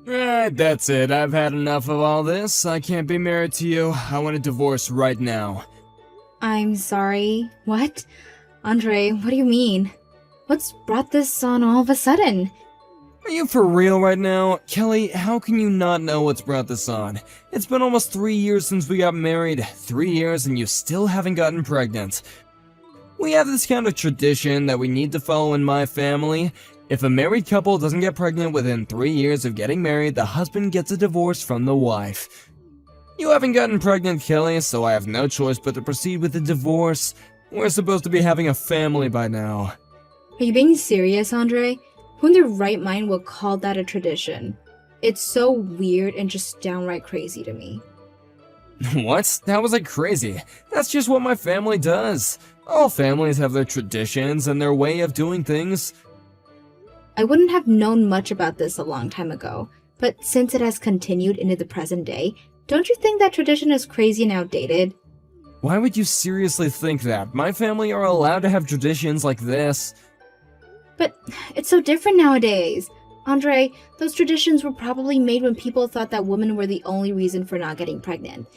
Alright, that's it. I've had enough of all this. I can't be married to you. I want a divorce right now. I'm sorry. What? Andre, what do you mean? What's brought this on all of a sudden? Are you for real right now? Kelly, how can you not know what's brought this on? It's been almost 3 years since we got married. 3 years and you still haven't gotten pregnant. We have this kind of tradition that we need to follow in my family. If a married couple doesn't get pregnant within 3 years of getting married, the husband gets a divorce from the wife. You haven't gotten pregnant, Kelly, so I have no choice but to proceed with the divorce. We're supposed to be having a family by now. Are you being serious, Andre? Who in their right mind would call that a tradition? It's so weird and just downright crazy to me. What? That was like crazy. That's just what my family does. All families have their traditions and their way of doing things. I wouldn't have known much about this a long time ago, but since it has continued into the present day, don't you think that tradition is crazy and outdated? Why would you seriously think that? My family are allowed to have traditions like this. But it's so different nowadays. Andre, those traditions were probably made when people thought that women were the only reason for not getting pregnant.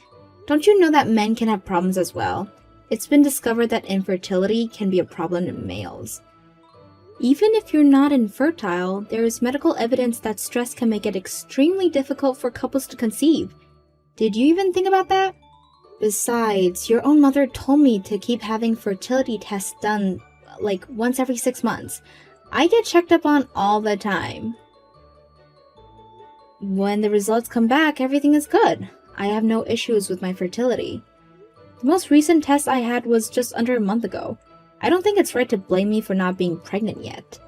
Don't you know that men can have problems as well? It's been discovered that infertility can be a problem in males. Even if you're not infertile, there is medical evidence that stress can make it extremely difficult for couples to conceive. Did you even think about that? Besides, your own mother told me to keep having fertility tests done like once every 6 months. I get checked up on all the time. When the results come back, everything is good. I have no issues with my fertility. The most recent test I had was just under a month ago. I don't think it's right to blame me for not being pregnant yet.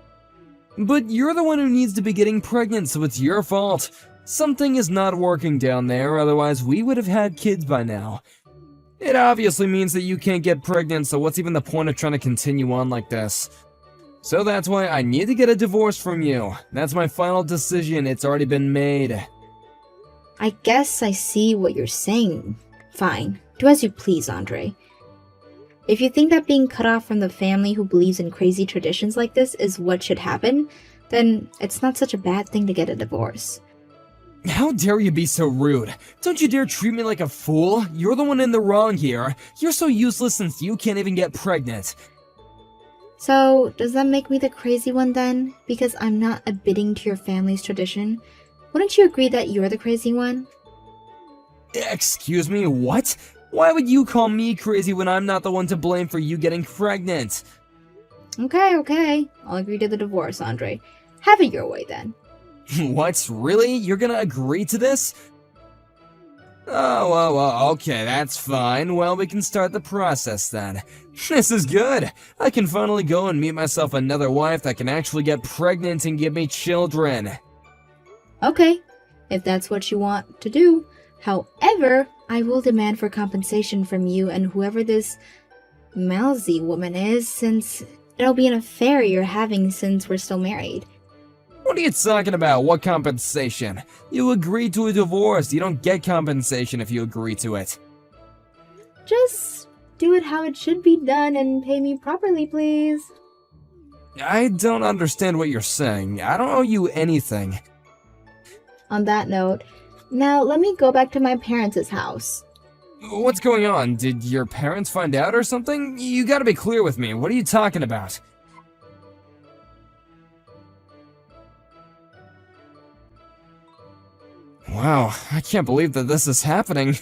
But you're the one who needs to be getting pregnant, so it's your fault. Something is not working down there, otherwise we would have had kids by now. It obviously means that you can't get pregnant, so what's even the point of trying to continue on like this? So that's why I need to get a divorce from you. That's my final decision, it's already been made. I guess I see what you're saying. Fine. Do as you please, Andre. If you think that being cut off from the family who believes in crazy traditions like this is what should happen, then it's not such a bad thing to get a divorce. How dare you be so rude? Don't you dare treat me like a fool. You're the one in the wrong here. You're so useless since you can't even get pregnant. So, does that make me the crazy one then? Because I'm not abiding to your family's tradition? Wouldn't you agree that you're the crazy one? Excuse me, what? Why would you call me crazy when I'm not the one to blame for you getting pregnant? Okay. I'll agree to the divorce, Andre. Have it your way then. What? Really? You're gonna agree to this? Oh, okay, that's fine. Well, we can start the process then. This is good. I can finally go and meet myself another wife that can actually get pregnant and give me children. Okay, if that's what you want to do. However, I will demand for compensation from you and whoever this Malzy woman is, since it'll be an affair you're having since we're still married. What are you talking about? What compensation? You agreed to a divorce. You don't get compensation if you agree to it. Just do it how it should be done and pay me properly, please. I don't understand what you're saying. I don't owe you anything. On that note, now let me go back to my parents' house. What's going on? Did your parents find out or something? You gotta be clear with me. What are you talking about? Wow, I can't believe that this is happening.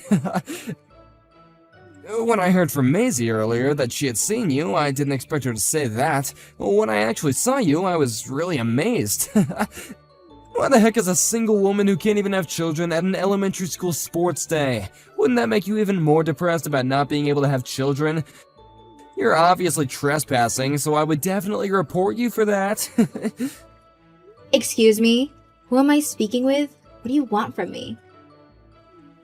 When I heard from Maisie earlier that she had seen you, I didn't expect her to say that. When I actually saw you, I was really amazed. Why the heck is a single woman who can't even have children at an elementary school sports day? Wouldn't that make you even more depressed about not being able to have children? You're obviously trespassing, so I would definitely report you for that. Excuse me? Who am I speaking with? What do you want from me?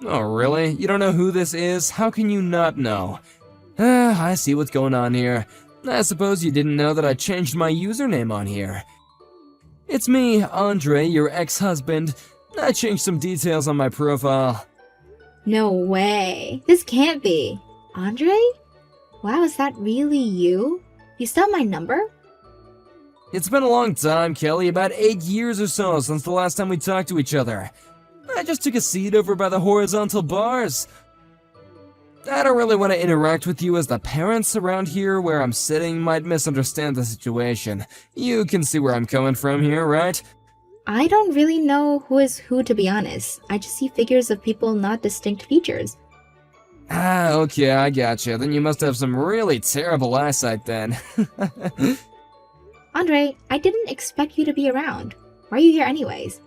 Oh, really? You don't know who this is? How can you not know? I see what's going on here. I suppose you didn't know that I changed my username on here. It's me, Andre, your ex-husband. I changed some details on my profile. No way. This can't be. Andre? Wow, is that really you? You still have my number? It's been a long time, Kelly, about 8 years or so since the last time we talked to each other. I just took a seat over by the horizontal bars. I don't really want to interact with you as the parents around here where I'm sitting might misunderstand the situation. You can see where I'm coming from here, right? I don't really know who is who, to be honest. I just see figures of people, not distinct features. Ah, okay, I gotcha. Then you must have some really terrible eyesight then. Andre, I didn't expect you to be around. Why are you here anyways?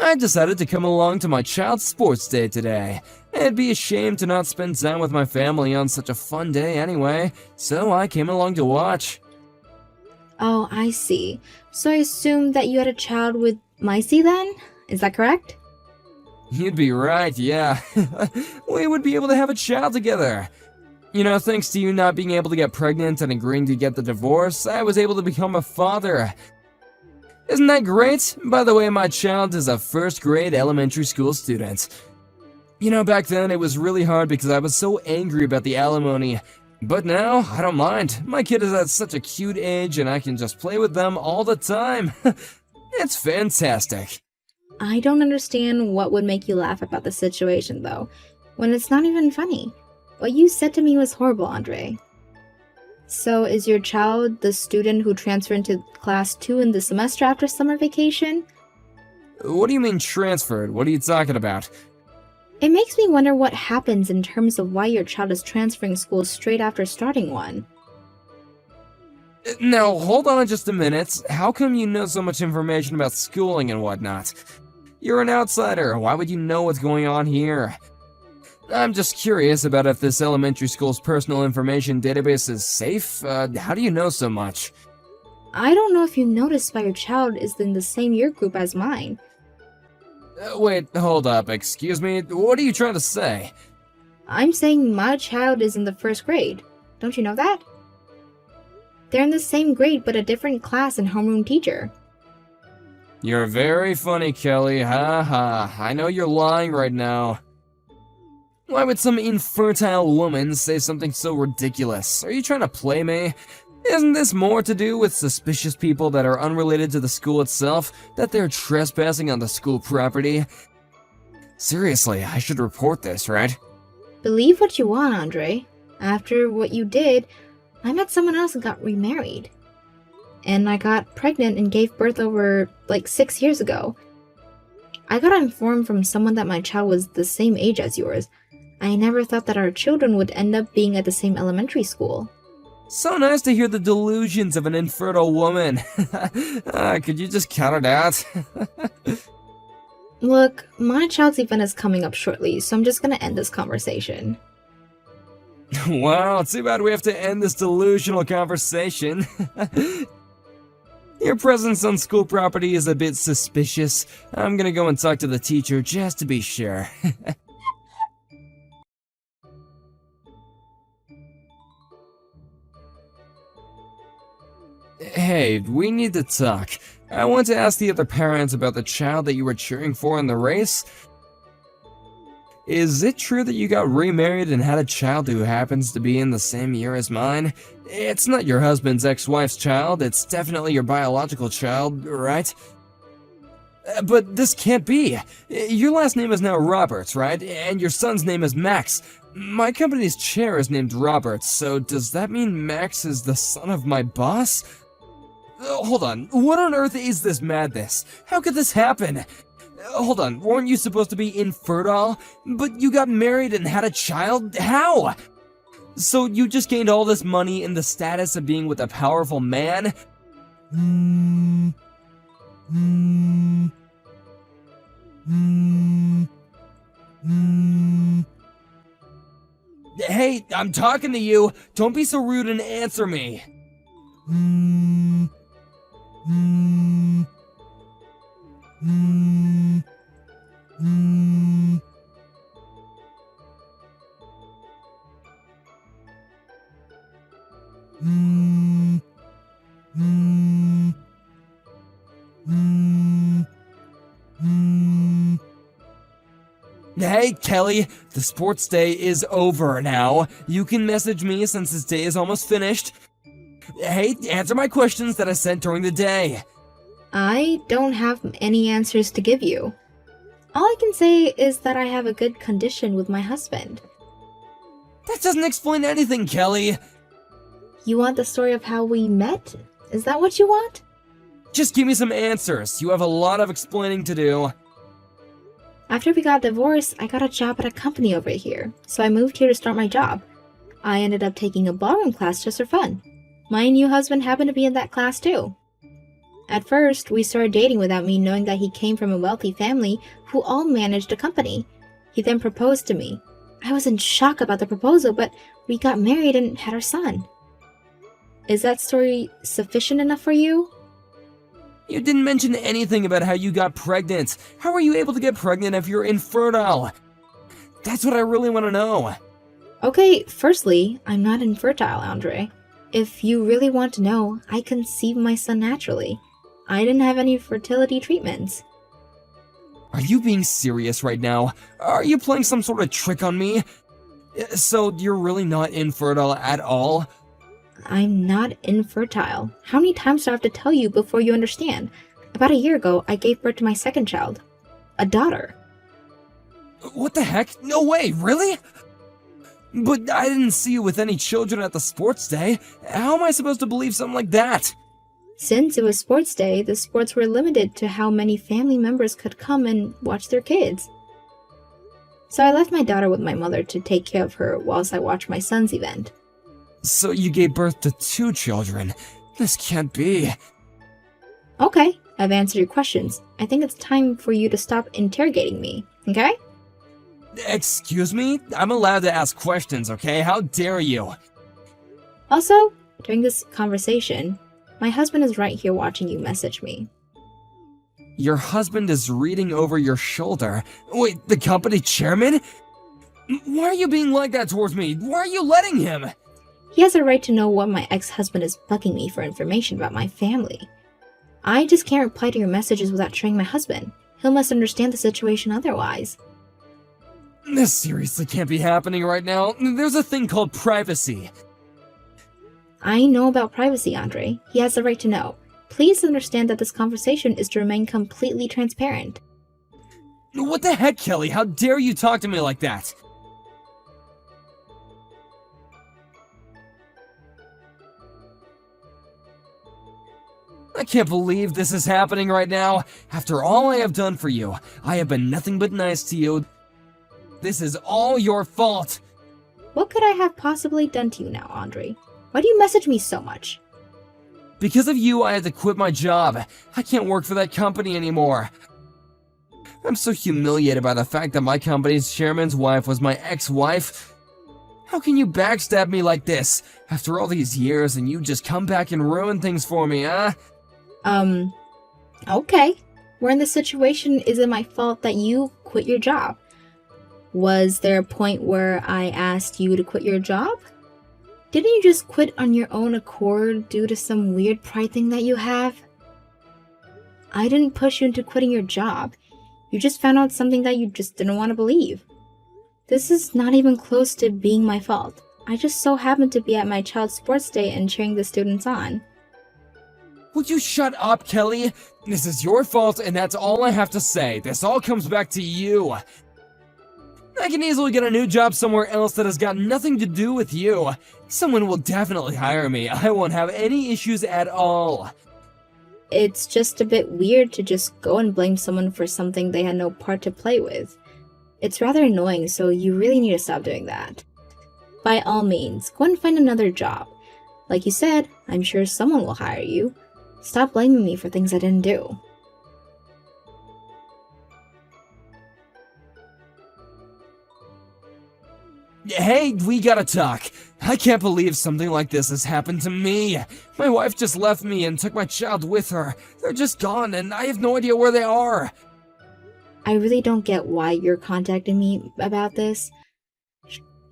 I decided to come along to my child's sports day today. It'd be a shame to not spend time with my family on such a fun day anyway, so I came along to watch. Oh, I see. So I assume that you had a child with Maisie then? Is that correct? You'd be right, yeah. We would be able to have a child together. You know, thanks to you not being able to get pregnant and agreeing to get the divorce, I was able to become a father. Isn't that great? By the way, my child is a first-grade elementary school student. You know, back then it was really hard because I was so angry about the alimony. But now, I don't mind. My kid is at such a cute age and I can just play with them all the time. It's fantastic. I don't understand what would make you laugh about the situation, though, when it's not even funny. What you said to me was horrible, Andre. So, is your child the student who transferred into class 2 in the semester after summer vacation? What do you mean transferred? What are you talking about? It makes me wonder what happens in terms of why your child is transferring schools straight after starting one. Now, hold on just a minute. How come you know so much information about schooling and whatnot? You're an outsider. Why would you know what's going on here? I'm just curious about if this elementary school's personal information database is safe. How do you know so much? I don't know if you noticed why your child is in the same year group as mine. Wait, hold up. Excuse me? What are you trying to say? I'm saying my child is in the first grade. Don't you know that? They're in the same grade but a different class and homeroom teacher. You're very funny, Kelly. Ha ha. I know you're lying right now. Why would some infertile woman say something so ridiculous? Are you trying to play me? Isn't this more to do with suspicious people that are unrelated to the school itself, that they're trespassing on the school property? Seriously, I should report this, right? Believe what you want, Andre. After what you did, I met someone else and got remarried. And I got pregnant and gave birth over, 6 years ago. I got informed from someone that my child was the same age as yours. I never thought that our children would end up being at the same elementary school. So nice to hear the delusions of an infertile woman. Could you just cut it out? Look, my child's event is coming up shortly, so I'm just gonna end this conversation. Wow, too bad we have to end this delusional conversation. Your presence on school property is a bit suspicious. I'm gonna go and talk to the teacher just to be sure. Hey, we need to talk. I want to ask the other parents about the child that you were cheering for in the race. Is it true that you got remarried and had a child who happens to be in the same year as mine? It's not your husband's ex-wife's child, it's definitely your biological child, right? But this can't be. Your last name is now Roberts, right? And your son's name is Max. My company's chair is named Roberts, so does that mean Max is the son of my boss? Hold on, what on earth is this madness? How could this happen? Hold on, weren't you supposed to be infertile? But you got married and had a child? How? So you just gained all this money and the status of being with a powerful man? Hey, I'm talking to you. Don't be so rude and answer me. Hey, Kelly, the sports day is over now. You can message me since this day is almost finished. Hey, answer my questions that I sent during the day. I don't have any answers to give you. All I can say is that I have a good condition with my husband. That doesn't explain anything, Kelly. You want the story of how we met? Is that what you want? Just give me some answers. You have a lot of explaining to do. After we got divorced, I got a job at a company over here, so I moved here to start my job. I ended up taking a ballroom class just for fun. My new husband happened to be in that class too. At first, we started dating without me knowing that he came from a wealthy family who all managed a company. He then proposed to me. I was in shock about the proposal, but we got married and had our son. Is that story sufficient enough for you? You didn't mention anything about how you got pregnant. How are you able to get pregnant if you're infertile? That's what I really want to know. Okay, firstly, I'm not infertile, Andre. If you really want to know, I conceived my son naturally. I didn't have any fertility treatments. Are you being serious right now? Are you playing some sort of trick on me? So you're really not infertile at all? I'm not infertile. How many times do I have to tell you before you understand? About a year ago, I gave birth to my second child. A daughter. What the heck? No way, really? But I didn't see you with any children at the sports day. How am I supposed to believe something like that? Since it was sports day, the sports were limited to how many family members could come and watch their kids. So I left my daughter with my mother to take care of her whilst I watched my son's event. So you gave birth to 2 children. This can't be. Okay, I've answered your questions. I think it's time for you to stop interrogating me, okay? Excuse me? I'm allowed to ask questions, okay? How dare you? Also, during this conversation, my husband is right here watching you message me. Your husband is reading over your shoulder. Wait, the company chairman? Why are you being like that towards me? Why are you letting him? He has a right to know what my ex-husband is bugging me for information about my family. I just can't reply to your messages without showing my husband. He'll must understand the situation otherwise. This seriously can't be happening right now. There's a thing called privacy. I know about privacy, Andre. He has the right to know. Please understand that this conversation is to remain completely transparent. What the heck, Kelly? How dare you talk to me like that? I can't believe this is happening right now. After all I have done for you, I have been nothing but nice to you. This is all your fault. What could I have possibly done to you now, Andre? Why do you message me so much? Because of you, I had to quit my job. I can't work for that company anymore. I'm so humiliated by the fact that my company's chairman's wife was my ex-wife. How can you backstab me like this? After all these years, and you just come back and ruin things for me, huh? Okay. We're in this situation. Is it my fault that you quit your job? Was there a point where I asked you to quit your job? Didn't you just quit on your own accord due to some weird pride thing that you have? I didn't push you into quitting your job. You just found out something that you just didn't want to believe. This is not even close to being my fault. I just so happened to be at my child's sports day and cheering the students on. Would you shut up, Kelly? This is your fault, and that's all I have to say. This all comes back to you. I can easily get a new job somewhere else that has got nothing to do with you. Someone will definitely hire me. I won't have any issues at all. It's just a bit weird to just go and blame someone for something they had no part to play with. It's rather annoying, so you really need to stop doing that. By all means, go and find another job. Like you said, I'm sure someone will hire you. Stop blaming me for things I didn't do. Hey, we gotta talk. I can't believe something like this has happened to me. My wife just left me and took my child with her. They're just gone, and I have no idea where they are. I really don't get why you're contacting me about this.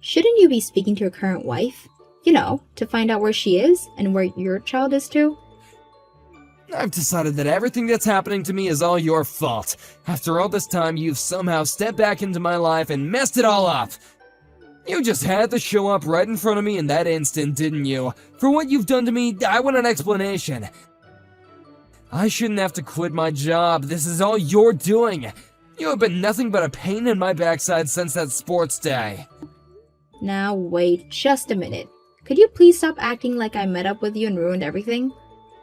Shouldn't you be speaking to your current wife? You know, to find out where she is and where your child is too? I've decided that everything that's happening to me is all your fault. After all this time, you've somehow stepped back into my life and messed it all up. You just had to show up right in front of me in that instant, didn't you? For what you've done to me, I want an explanation. I shouldn't have to quit my job. This is all you're doing. You have been nothing but a pain in my backside since that sports day. Now wait just a minute. Could you please stop acting like I met up with you and ruined everything?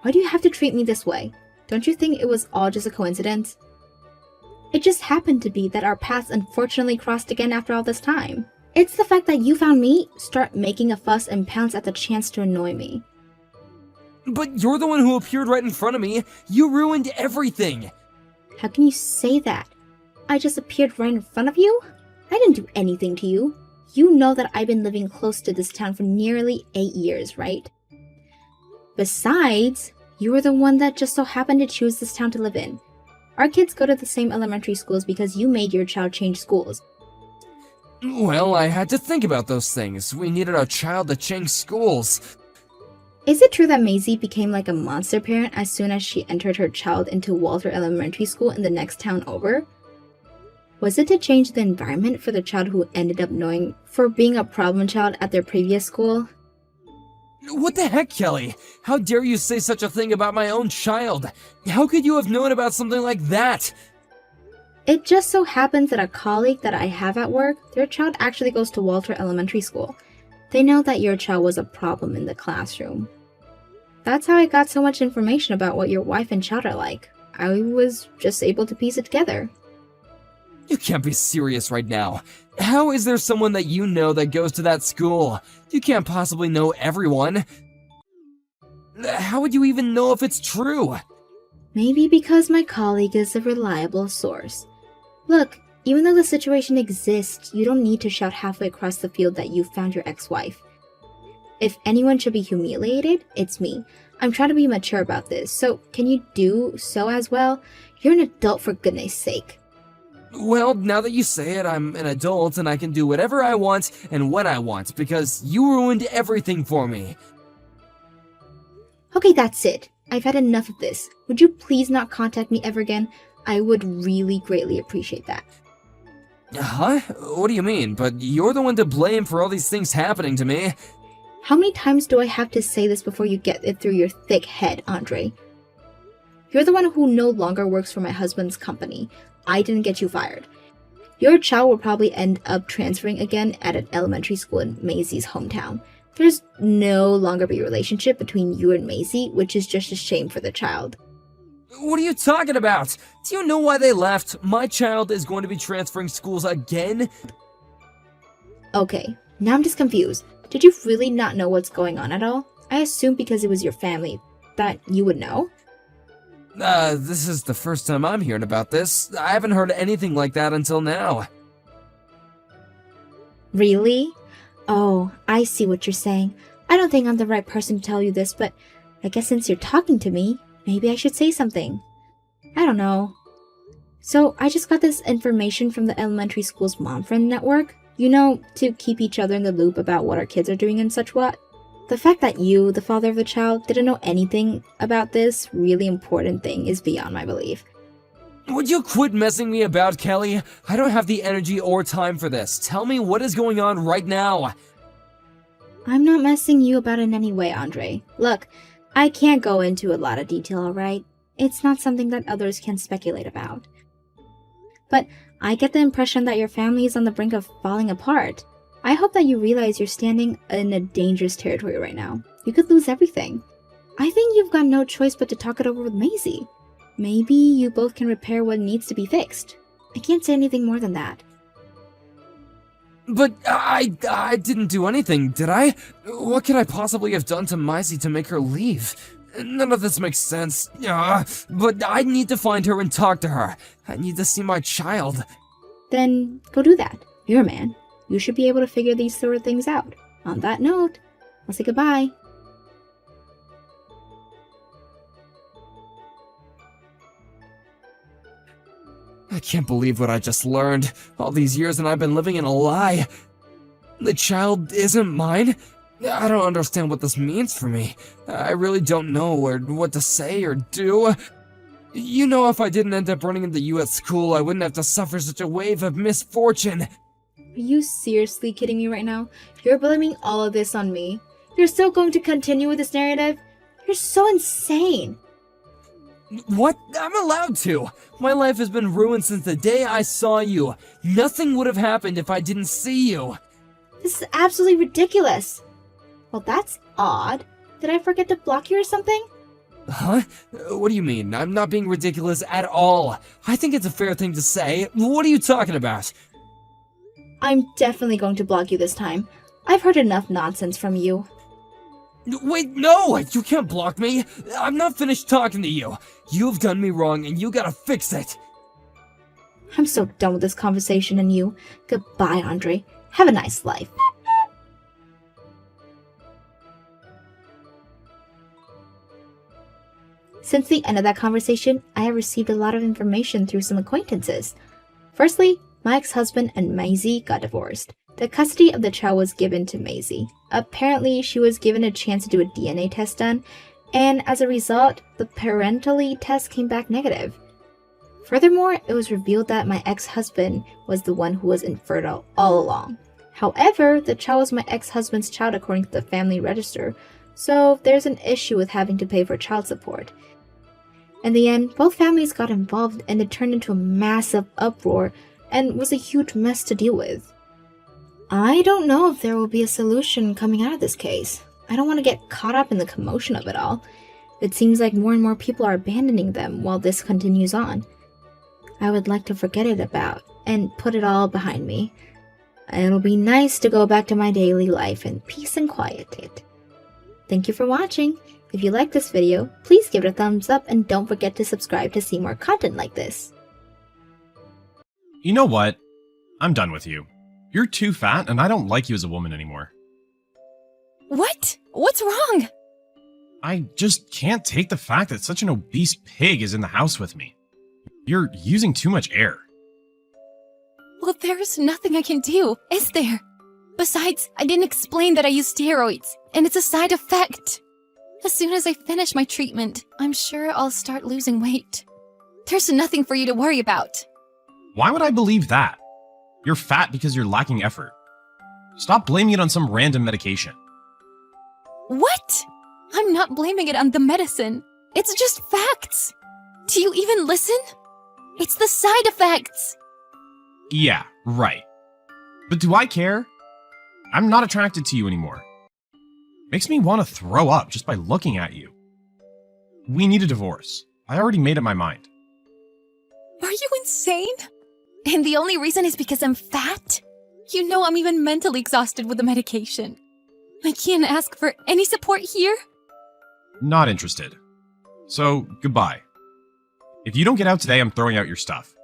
Why do you have to treat me this way? Don't you think it was all just a coincidence? It just happened to be that our paths unfortunately crossed again after all this time. It's the fact that you found me, start making a fuss and pounce at the chance to annoy me. But you're the one who appeared right in front of me. You ruined everything. How can you say that? I just appeared right in front of you? I didn't do anything to you. You know that I've been living close to this town for nearly 8 years, right? Besides, you were the one that just so happened to choose this town to live in. Our kids go to the same elementary schools because you made your child change schools. Well, I had to think about those things. We needed our child to change schools. Is it true that Maisie became like a monster parent as soon as she entered her child into Walter Elementary School in the next town over? Was it to change the environment for the child who ended up knowing for being a problem child at their previous school? What the heck, Kelly? How dare you say such a thing about my own child? How could you have known about something like that? It just so happens that a colleague that I have at work, their child actually goes to Walter Elementary School. They know that your child was a problem in the classroom. That's how I got so much information about what your wife and child are like. I was just able to piece it together. You can't be serious right now. How is there someone that you know that goes to that school? You can't possibly know everyone. How would you even know if it's true? Maybe because my colleague is a reliable source. Look, even though the situation exists, you don't need to shout halfway across the field that you found your ex-wife. If anyone should be humiliated, it's me. I'm trying to be mature about this, so can you do so as well? You're an adult, for goodness sake. Well, now that you say it, I'm an adult and I can do whatever I want and when I want because you ruined everything for me. Okay, that's it. I've had enough of this. Would you please not contact me ever again? I would really greatly appreciate that. Huh? What do you mean? But you're the one to blame for all these things happening to me. How many times do I have to say this before you get it through your thick head, Andre? You're the one who no longer works for my husband's company. I didn't get you fired. Your child will probably end up transferring again at an elementary school in Maisie's hometown. There's no longer be a relationship between you and Maisie, which is just a shame for the child. What are you talking about? Do you know why they left? My child is going to be transferring schools again? Okay, now I'm just confused. Did you really not know what's going on at all? I assumed because it was your family that you would know. This is the first time I'm hearing about this. I haven't heard anything like that until now. Really? Oh, I see what you're saying. I don't think I'm the right person to tell you this, but I guess since you're talking to me, maybe I should say something. I don't know. So, I just got this information from the elementary school's mom friend network. You know, to keep each other in the loop about what our kids are doing and such what. The fact that you, the father of the child, didn't know anything about this really important thing is beyond my belief. Would you quit messing me about, Kelly? I don't have the energy or time for this. Tell me what is going on right now. I'm not messing you about in any way, Andre. Look, I can't go into a lot of detail, alright? It's not something that others can speculate about. But I get the impression that your family is on the brink of falling apart. I hope that you realize you're standing in a dangerous territory right now. You could lose everything. I think you've got no choice but to talk it over with Maisie. Maybe you both can repair what needs to be fixed. I can't say anything more than that. But I didn't do anything, did I? What could I possibly have done to Maisie to make her leave? None of this makes sense. But I need to find her and talk to her. I need to see my child. Then go do that. You're a man. You should be able to figure these sort of things out. On that note, I'll say goodbye. I can't believe what I just learned. All these years and I've been living in a lie. The child isn't mine? I don't understand what this means for me. I really don't know what to say or do. You know, if I didn't end up running into you at school, I wouldn't have to suffer such a wave of misfortune. Are you seriously kidding me right now? You're blaming all of this on me? You're still going to continue with this narrative? You're so insane. What? I'm allowed to. My life has been ruined since the day I saw you. Nothing would have happened if I didn't see you. This is absolutely ridiculous. Well, that's odd. Did I forget to block you or something? Huh? What do you mean? I'm not being ridiculous at all. I think it's a fair thing to say. What are you talking about? I'm definitely going to block you this time. I've heard enough nonsense from you. Wait, no! You can't block me! I'm not finished talking to you! You've done me wrong and you gotta fix it! I'm so done with this conversation and you. Goodbye, Andre. Have a nice life. Since the end of that conversation, I have received a lot of information through some acquaintances. Firstly, my ex-husband and Maisie got divorced. The custody of the child was given to Maisie. Apparently, she was given a chance to do a DNA test done, and as a result, the parentality test came back negative. Furthermore, it was revealed that my ex-husband was the one who was infertile all along. However, the child was my ex-husband's child according to the family register, so there's an issue with having to pay for child support. In the end, both families got involved and it turned into a massive uproar and was a huge mess to deal with. I don't know if there will be a solution coming out of this case. I don't want to get caught up in the commotion of it all. It seems like more and more people are abandoning them while this continues on. I would like to forget it about and put it all behind me. It'll be nice to go back to my daily life in peace and quiet. Thank you for watching. If you liked this video, please give it a thumbs up and don't forget to subscribe to see more content like this. You know what? I'm done with you. You're too fat and I don't like you as a woman anymore. What? What's wrong? I just can't take the fact that such an obese pig is in the house with me. You're using too much air. Well, there's nothing I can do, is there? Besides, I didn't explain that I use steroids, and it's a side effect. As soon as I finish my treatment, I'm sure I'll start losing weight. There's nothing for you to worry about. Why would I believe that? You're fat because you're lacking effort. Stop blaming it on some random medication. What? I'm not blaming it on the medicine. It's just facts. Do you even listen? It's the side effects. Yeah, right. But do I care? I'm not attracted to you anymore. Makes me want to throw up just by looking at you. We need a divorce. I already made up my mind. Are you insane? And the only reason is because I'm fat? You know I'm even mentally exhausted with the medication. I can't ask for any support here? Not interested. So, goodbye. If you don't get out today, I'm throwing out your stuff.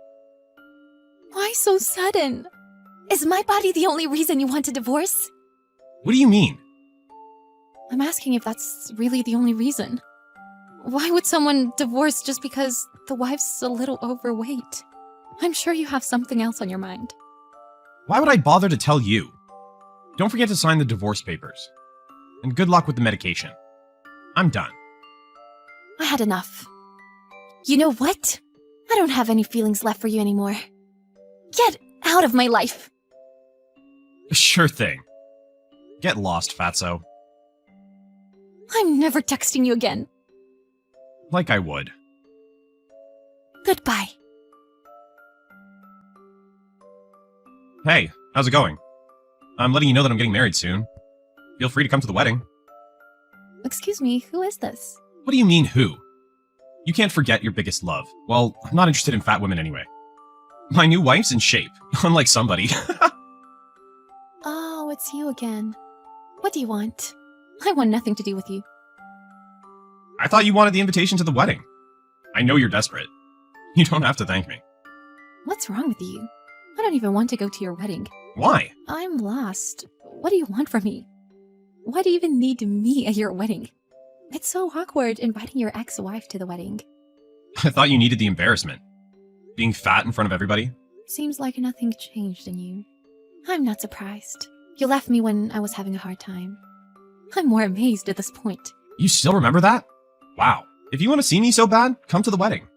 Why so sudden? Is my body the only reason you want a divorce? What do you mean? I'm asking if that's really the only reason. Why would someone divorce just because the wife's a little overweight? I'm sure you have something else on your mind. Why would I bother to tell you? Don't forget to sign the divorce papers. And good luck with the medication. I'm done. I had enough. You know what? I don't have any feelings left for you anymore. Get out of my life! Sure thing. Get lost, fatso. I'm never texting you again. Like I would. Goodbye. Hey, how's it going? I'm letting you know that I'm getting married soon. Feel free to come to the wedding. Excuse me, who is this? What do you mean, who? You can't forget your biggest love. Well, I'm not interested in fat women anyway. My new wife's in shape, unlike somebody. Oh, it's you again. What do you want? I want nothing to do with you. I thought you wanted the invitation to the wedding. I know you're desperate. You don't have to thank me. What's wrong with you? I don't even want to go to your wedding. Why? I'm lost. What do you want from me? Why do you even need me at your wedding? It's so awkward inviting your ex-wife to the wedding. I thought you needed the embarrassment. Being fat in front of everybody? Seems like nothing changed in you. I'm not surprised. You left me when I was having a hard time. I'm more amazed at this point. You still remember that? Wow. If you want to see me so bad, come to the wedding.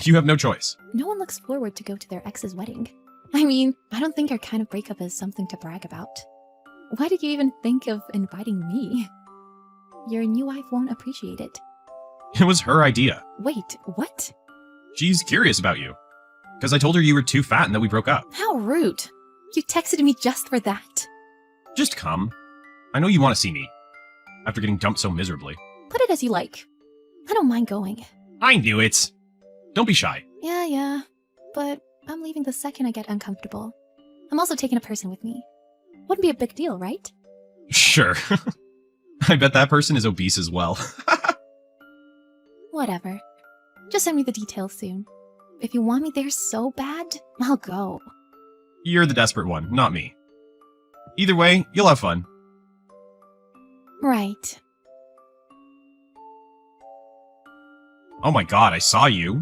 You have no choice. No one looks forward to go to their ex's wedding. I mean, I don't think our kind of breakup is something to brag about. Why did you even think of inviting me? Your new wife won't appreciate it. It was her idea. Wait, what? She's curious about you. Because I told her you were too fat and that we broke up. How rude. You texted me just for that. Just come. I know you want to see me. After getting dumped so miserably. Put it as you like. I don't mind going. I knew it. Don't be shy. Yeah. But I'm leaving the second I get uncomfortable. I'm also taking a person with me. Wouldn't be a big deal, right? Sure. I bet that person is obese as well. Whatever. Just send me the details soon. If you want me there so bad, I'll go. You're the desperate one, not me. Either way, you'll have fun. Right. Oh my god, I saw you.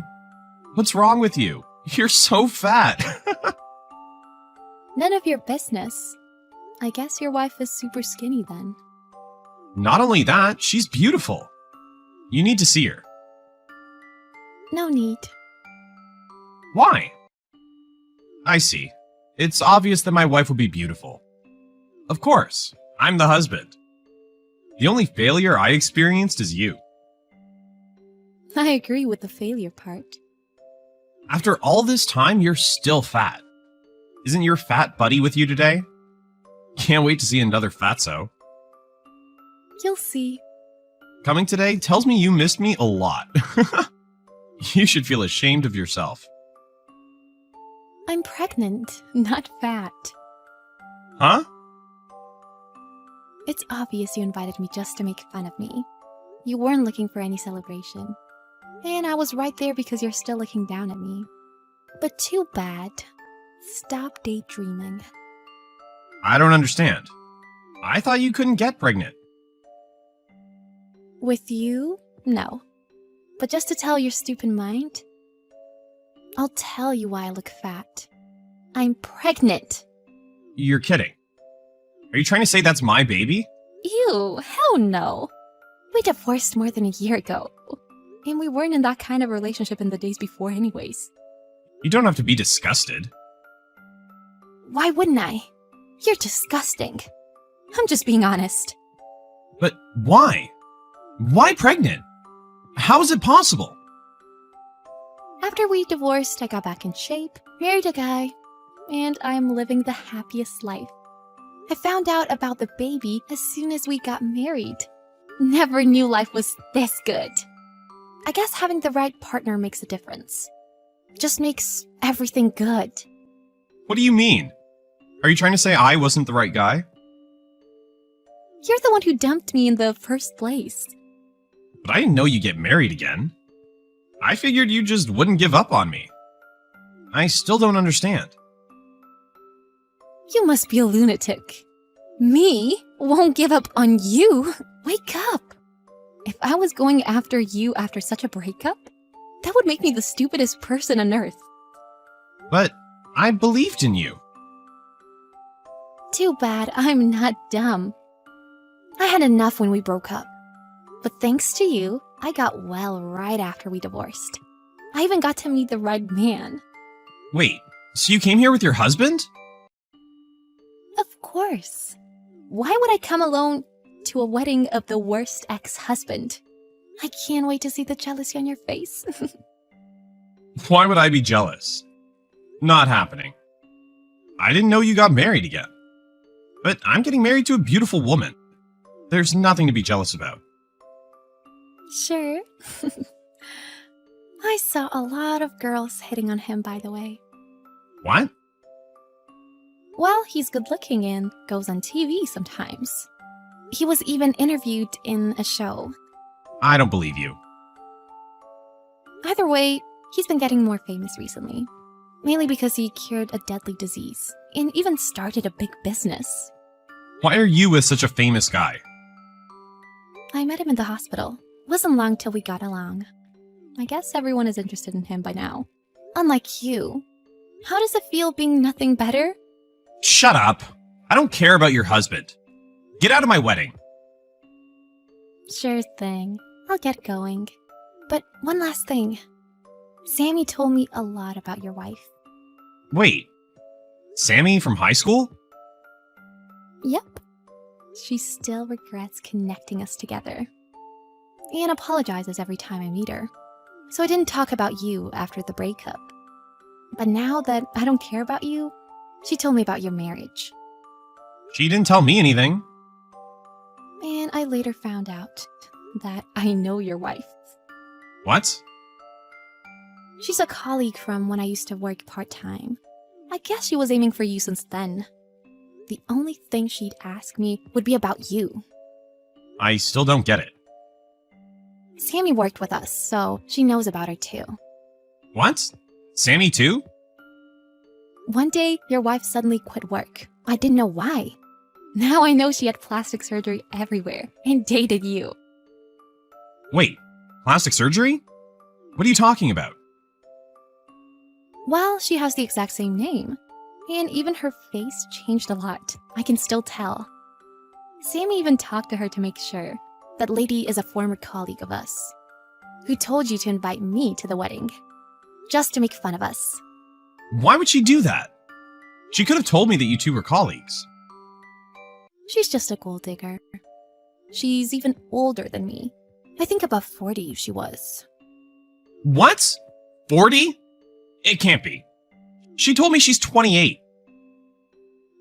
What's wrong with you? You're so fat. None of your business. I guess your wife is super skinny then. Not only that, she's beautiful. You need to see her. No need. Why? I see. It's obvious that my wife will be beautiful. Of course, I'm the husband. The only failure I experienced is you. I agree with the failure part. After all this time, you're still fat. Isn't your fat buddy with you today? Can't wait to see another fatso. You'll see. Coming today tells me you missed me a lot. You should feel ashamed of yourself. I'm pregnant, not fat. Huh? It's obvious you invited me just to make fun of me. You weren't looking for any celebration. And I was right there because you're still looking down at me. But too bad. Stop daydreaming. I don't understand. I thought you couldn't get pregnant. With you? No. But just to tell your stupid mind, I'll tell you why I look fat. I'm pregnant. You're kidding. Are you trying to say that's my baby? Ew, hell no. We divorced more than a year ago. And we weren't in that kind of relationship in the days before anyways. You don't have to be disgusted. Why wouldn't I? You're disgusting. I'm just being honest. But why? Why pregnant? How is it possible? After we divorced, I got back in shape, married a guy, and I'm living the happiest life. I found out about the baby as soon as we got married. Never knew life was this good. I guess having the right partner makes a difference. Just makes everything good. What do you mean? Are you trying to say I wasn't the right guy? You're the one who dumped me in the first place. But I didn't know you'd get married again. I figured you just wouldn't give up on me. I still don't understand. You must be a lunatic. Me? Won't give up on you? Wake up! If I was going after you after such a breakup, that would make me the stupidest person on earth. But I believed in you. Too bad I'm not dumb. I had enough when we broke up. But thanks to you, I got well right after we divorced. I even got to meet the right man. Wait, so you came here with your husband? Of course. Why would I come alone to a wedding of the worst ex-husband? I can't wait to see the jealousy on your face. Why would I be jealous? Not happening. I didn't know you got married again. But I'm getting married to a beautiful woman. There's nothing to be jealous about. Sure. I saw a lot of girls hitting on him, by the way. What? Well, he's good looking and goes on TV sometimes. He was even interviewed in a show. I don't believe you. Either way, he's been getting more famous recently. Mainly because he cured a deadly disease and even started a big business. Why are you with such a famous guy? I met him in the hospital. Wasn't long till we got along. I guess everyone is interested in him by now. Unlike you. How does it feel being nothing better? Shut up! I don't care about your husband. Get out of my wedding. Sure thing. I'll get going. But one last thing. Sammy told me a lot about your wife. Wait, Sammy from high school? Yep. She still regrets connecting us together. And apologizes every time I meet her. So I didn't talk about you after the breakup. But now that I don't care about you, she told me about your marriage. She didn't tell me anything. And I later found out that I know your wife. What? She's a colleague from when I used to work part-time. I guess she was aiming for you since then. The only thing she'd ask me would be about you. I still don't get it. Sammy worked with us, so she knows about her too. What? Sammy too? One day, your wife suddenly quit work. I didn't know why. Now I know she had plastic surgery everywhere and dated you. Wait, plastic surgery? What are you talking about? Well, she has the exact same name. And even her face changed a lot. I can still tell. Sammy even talked to her to make sure. That lady is a former colleague of us, who told you to invite me to the wedding, just to make fun of us. Why would she do that? She could have told me that you two were colleagues. She's just a gold digger. She's even older than me. I think above 40 she was. What? 40? It can't be. She told me she's 28.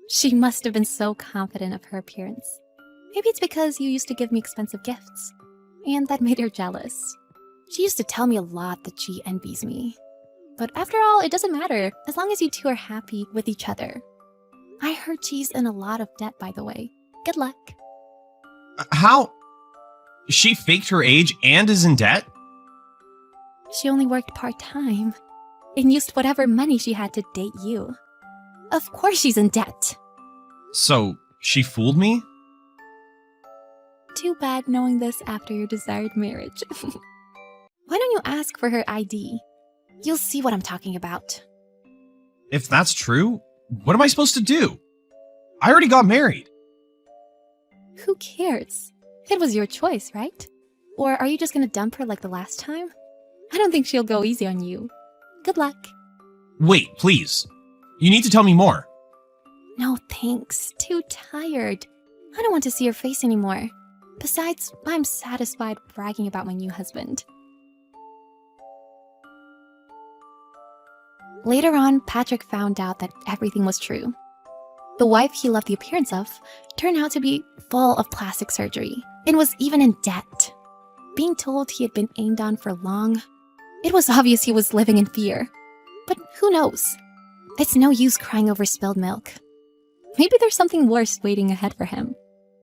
She must have been so confident of her appearance. Maybe it's because you used to give me expensive gifts, and that made her jealous. She used to tell me a lot that she envies me. But after all, it doesn't matter, as long as you two are happy with each other. I heard she's in a lot of debt, by the way. Good luck. How? She faked her age and is in debt? She only worked part-time, and used whatever money she had to date you. Of course she's in debt. So, she fooled me? Too bad knowing this after your desired marriage. Why don't you ask for her ID? You'll see what I'm talking about. If that's true, what am I supposed to do? I already got married. Who cares? It was your choice, right? Or are you just gonna dump her like the last time? I don't think she'll go easy on you. Good luck. Wait, please. You need to tell me more. No thanks. Too tired. I don't want to see your face anymore. Besides, I'm satisfied bragging about my new husband. Later on, Patrick found out that everything was true. The wife he loved the appearance of turned out to be full of plastic surgery and was even in debt. Being told he had been aimed on for long, it was obvious he was living in fear. But who knows? It's no use crying over spilled milk. Maybe there's something worse waiting ahead for him.